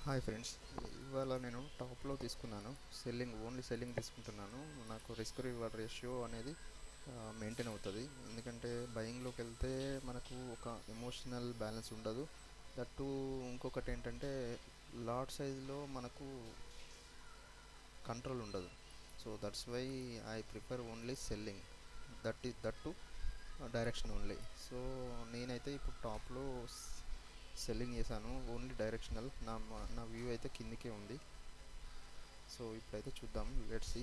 Hi friends, ఇవాళ నేను టాప్లో తీసుకున్నాను. ఓన్లీ సెల్లింగ్ తీసుకుంటున్నాను. నాకు రిస్క్ రివార్డ్ రేషియో అనేది మెయింటైన్ అవుతుంది. ఎందుకంటే బయింగ్లోకి వెళ్తే మనకు ఒక ఎమోషనల్ బ్యాలెన్స్ ఉండదు. దట్టు ఇంకొకటి ఏంటంటే లాట్ సైజ్లో మనకు కంట్రోల్ ఉండదు. So that's why I prefer only selling. That direction only. So నేనైతే ఇప్పుడు టాప్లో సెల్లింగ్ చేశాను. Only directional. నా వ్యూ అయితే కిందికే ఉంది. సో ఇప్పుడైతే చూద్దాం, లెట్స్ సీ.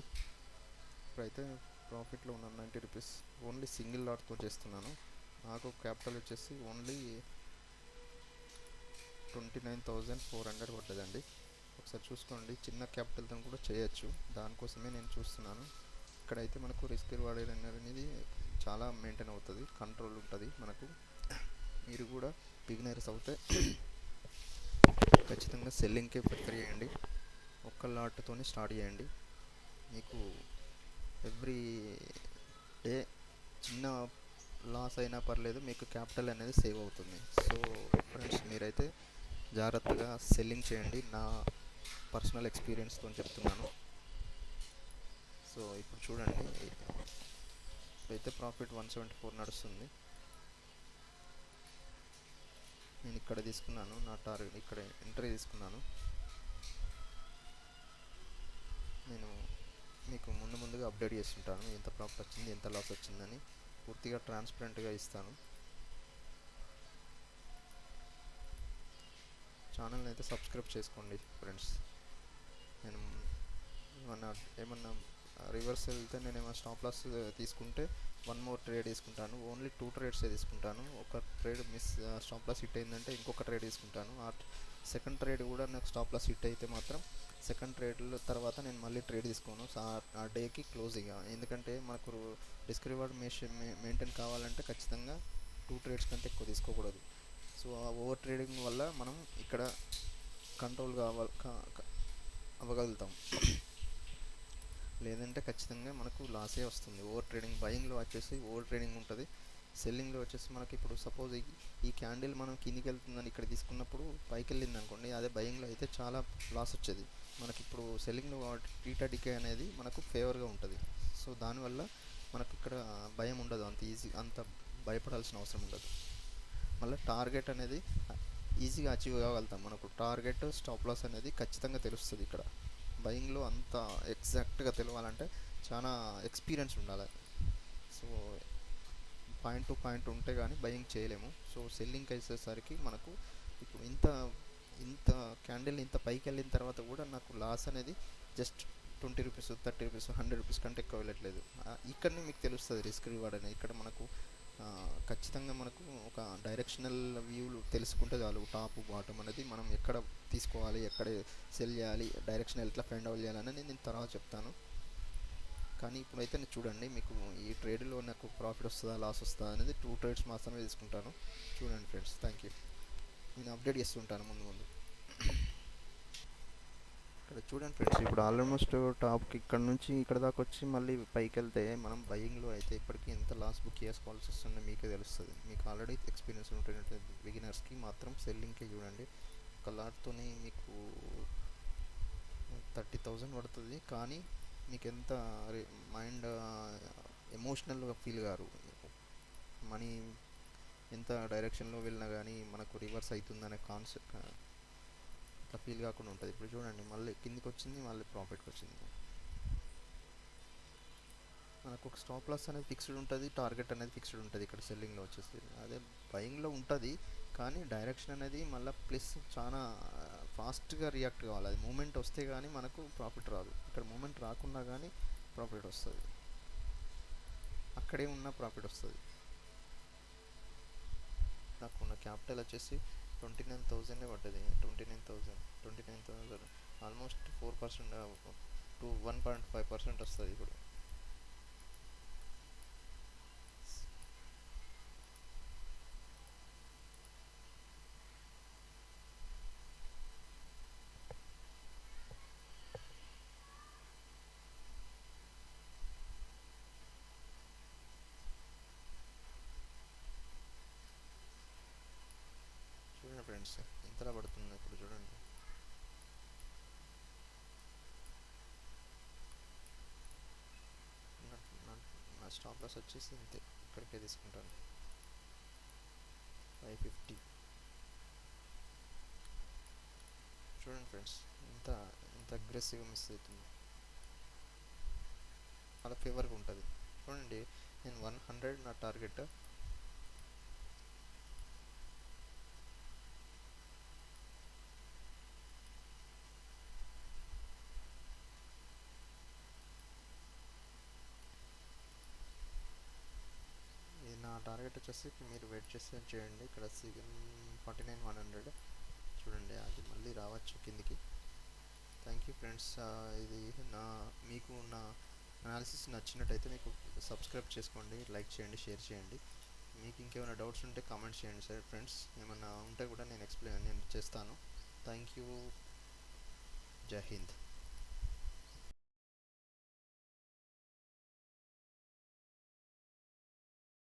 ఇప్పుడైతే ప్రాఫిట్లో ఉన్నాను 90 రూపీస్. ఓన్లీ సింగిల్ లాట్తో చేస్తున్నాను. నాకు క్యాపిటల్ వచ్చేసి ఓన్లీ 29,400 పడ్డదండి. ఒకసారి చూసుకోండి, చిన్న క్యాపిటల్తో కూడా చేయొచ్చు. దానికోసమే నేను చూస్తున్నాను. ఇక్కడైతే మనకు రిస్క్ రివార్డ్ అనేది చాలా మెయింటైన్ అవుతుంది, కంట్రోల్ ఉంటుంది మనకు. మీరు కూడా బిగినర్స్ అవుతే ఖచ్చితంగా సెల్లింగ్కే ప్రిఫర్ చేయండి. ఒక్క లాట్తోనే స్టార్ట్ చేయండి. మీకు ఎవ్రీ డే చిన్న లాస్ అయినా పర్లేదు, మీకు క్యాపిటల్ అనేది సేవ్ అవుతుంది. సో ఫ్రెండ్స్, మీరైతే జాగ్రత్తగా సెల్లింగ్ చేయండి. నా పర్సనల్ ఎక్స్పీరియన్స్తో చెప్తున్నాను. సో ఇప్పుడు చూడండి, ఇప్పుడైతే ప్రాఫిట్ 174 నడుస్తుంది. నేను ఇక్కడ తీసుకున్నాను, నా టార్గెట్ ఇక్కడ ఎంట్రీ తీసుకున్నాను. నేను మీకు ముందుగా అప్డేట్ చేస్తుంటాను, ఎంత ప్రాఫిట్ వచ్చింది, ఎంత లాస్ వచ్చిందని. పూర్తిగా ట్రాన్స్పరెంట్గా ఇస్తాను. ఛానల్ని అయితే సబ్స్క్రైబ్ చేసుకోండి ఫ్రెండ్స్. నేను ఏమన్నా రివర్స్ వెళ్తే, నేను ఏమైనా స్టాప్ లాస్ తీసుకుంటే 1 మోర్ ట్రేడ్ తీసుకుంటాను. ఓన్లీ 2 ట్రేడ్సే తీసుకుంటాను. ఒక ట్రేడ్ స్టాప్ లాస్ హిట్ అయిందంటే ఇంకొక ట్రేడ్ తీసుకుంటాను. ఆ సెకండ్ ట్రేడ్ కూడా నాకు స్టాప్ లాస్ హిట్ అయితే మాత్రం సెకండ్ ట్రేడ్లో తర్వాత నేను మళ్ళీ ట్రేడ్ తీసుకోను. ఆ డేకి క్లోజ్ ఇక. ఎందుకంటే మనకు రిస్క్ రివార్డ్ మెయింటైన్ కావాలంటే ఖచ్చితంగా 2 ట్రేడ్స్ కంటే ఎక్కువ తీసుకోకూడదు. సో ఆ ఓవర్ ట్రేడింగ్ వల్ల మనం ఇక్కడ కంట్రోల్ అవ్వగలుగుతాం. లేదంటే ఖచ్చితంగా మనకు లాసే వస్తుంది. ఓవర్ ట్రేడింగ్ బయింగ్లో వచ్చేసి ఓవర్ ట్రేడింగ్ ఉంటుంది. సెల్లింగ్లో వచ్చేసి మనకి ఇప్పుడు సపోజ్ ఈ క్యాండిల్ మనం కిందికి వెళ్తుందని ఇక్కడ తీసుకున్నప్పుడు పైకి వెళ్ళింది అనుకోండి, అదే బయింగ్లో అయితే చాలా లాస్ వచ్చేది. మనకి ఇప్పుడు సెల్లింగ్లో టీటా డికే అనేది మనకు ఫేవర్గా ఉంటుంది. సో దానివల్ల మనకు ఇక్కడ భయం ఉండదు, అంత భయపడాల్సిన అవసరం ఉండదు. మళ్ళీ టార్గెట్ అనేది ఈజీగా అచీవ్ కాగలుగుతాం. మనకు టార్గెట్ స్టాప్ లాస్ అనేది ఖచ్చితంగా తెలుస్తుంది. ఇక్కడ బయింగ్లో అంత ఎగ్జాక్ట్గా తెలియాలంటే చాలా ఎక్స్పీరియన్స్ ఉండాలి. సో పాయింట్ టు పాయింట్ ఉంటే కానీ బయింగ్ చేయలేము. సో సెల్లింగ్కి వచ్చేసరికి మనకు ఇప్పుడు ఇంత క్యాండిల్ ఇంత పైకి వెళ్ళిన తర్వాత కూడా నాకు లాస్ అనేది జస్ట్ 20 రూపీస్, 30 రూపీస్, 100 రూపీస్ కంటే ఎక్కువ వెళ్ళట్లేదు. ఇక్కడనే మీకు తెలుస్తుంది రిస్క్ రివార్డ్ అనేది. ఇక్కడ మనకు ఖచ్చితంగా మనకు ఒక డైరెక్షనల్ వ్యూలు తెలుసుకుంటే చాలు. టాప్ బాటమ్ అనేది మనం ఎక్కడ తీసుకోవాలి, ఎక్కడ సెల్ చేయాలి, డైరెక్షన్ ఎట్లా ఫైండ్ అవుట్ చేయాలని నేను తర్వాత చెప్తాను. కానీ ఇప్పుడైతే నేను చూడండి, మీకు ఈ ట్రేడ్లో నాకు ప్రాఫిట్ వస్తుందా లాస్ వస్తుందా అనేది 2 ట్రేడ్స్ మాత్రమే తీసుకుంటాను. చూడండి ఫ్రెండ్స్, థ్యాంక్ యూ. నేను అప్డేట్ చేస్తుంటాను ముందు. ఇక్కడ చూడండి ఫ్రెండ్స్, ఇప్పుడు ఆల్మోస్ట్ టాప్కి ఇక్కడ నుంచి ఇక్కడ దాకా వచ్చి మళ్ళీ పైకి వెళ్తే మనం బయింగ్లో అయితే ఇప్పటికీ ఎంత లాస్ బుక్ చేసుకోవాల్సి వస్తుందో మీకే తెలుస్తుంది. మీకు ఆల్రెడీ ఎక్స్పీరియన్స్ ఉంటున్నట్టు బిగినర్స్కి మాత్రం సెల్లింగ్కే చూడండి. ఒక లాట్తోని మీకు 30,000 పడుతుంది. కానీ మీకు ఎంత మైండ్ ఎమోషనల్గా ఫీల్ గారు, మనీ ఎంత డైరెక్షన్లో వెళ్ళినా కానీ మనకు రివర్స్ అవుతుందనే కాన్సెప్ట్ అట్లా ఫీల్ కాకుండా ఉంటుంది. ఇప్పుడు చూడండి, మళ్ళీ కిందికి వచ్చింది, మళ్ళీ ప్రాఫిట్కి వచ్చింది. మనకు ఒక స్టాప్ లాస్ అనేది ఫిక్స్డ్ ఉంటుంది, టార్గెట్ అనేది ఫిక్స్డ్ ఉంటుంది ఇక్కడ సెల్లింగ్లో వచ్చేసి. అదే బయింగ్లో ఉంటుంది, కానీ డైరెక్షన్ అనేది మళ్ళీ ప్లస్ చాలా ఫాస్ట్గా రియాక్ట్ కావాలి. అది మూమెంట్ వస్తే కానీ మనకు ప్రాఫిట్ రాదు. ఇక్కడ మూమెంట్ రాకున్నా కానీ ప్రాఫిట్ వస్తుంది, అక్కడే ఉన్న ప్రాఫిట్ వస్తుంది. నాకున్న క్యాపిటల్ వచ్చేసి 29,000 పడ్డది. 29,000 ఆల్మోస్ట్ 4% టు 1.5% వస్తుంది ఇప్పుడు. చూడండి ఫ్రెండ్స్, ఎంతలా పడుతుంది ఇప్పుడు చూడండి. స్టాప్ లాస్ వచ్చేసి ఇంతే, ఇక్కడికే తీసుకుంటాను 550. చూడండి ఫ్రెండ్స్, ఎంత ఎంత అగ్రెసివ్గా మిస్ అవుతుంది, చాలా ఫేవర్గా ఉంటుంది. చూడండి, నేను 100 నా టార్గెట్. ఇది నా టార్గెట్ వచ్చేసి, మీరు వెయిట్ చేసి చేయండి. ఇక్కడ 49,100 చూడండి, అది మళ్ళీ రావచ్చు కిందికి. Thank you friends. ఇది మీకు నా అనాలిసిస్ నచ్చినట్టయితే మీకు సబ్స్క్రైబ్ చేసుకోండి, లైక్ చేయండి, షేర్ చేయండి. మీకు ఇంకేమైనా డౌట్స్ ఉంటే కామెంట్ చేయండి సార్ ఫ్రెండ్స్. ఏమైనా ఉంటే కూడా నేను చేస్తాను. Thank you. జై హింద్.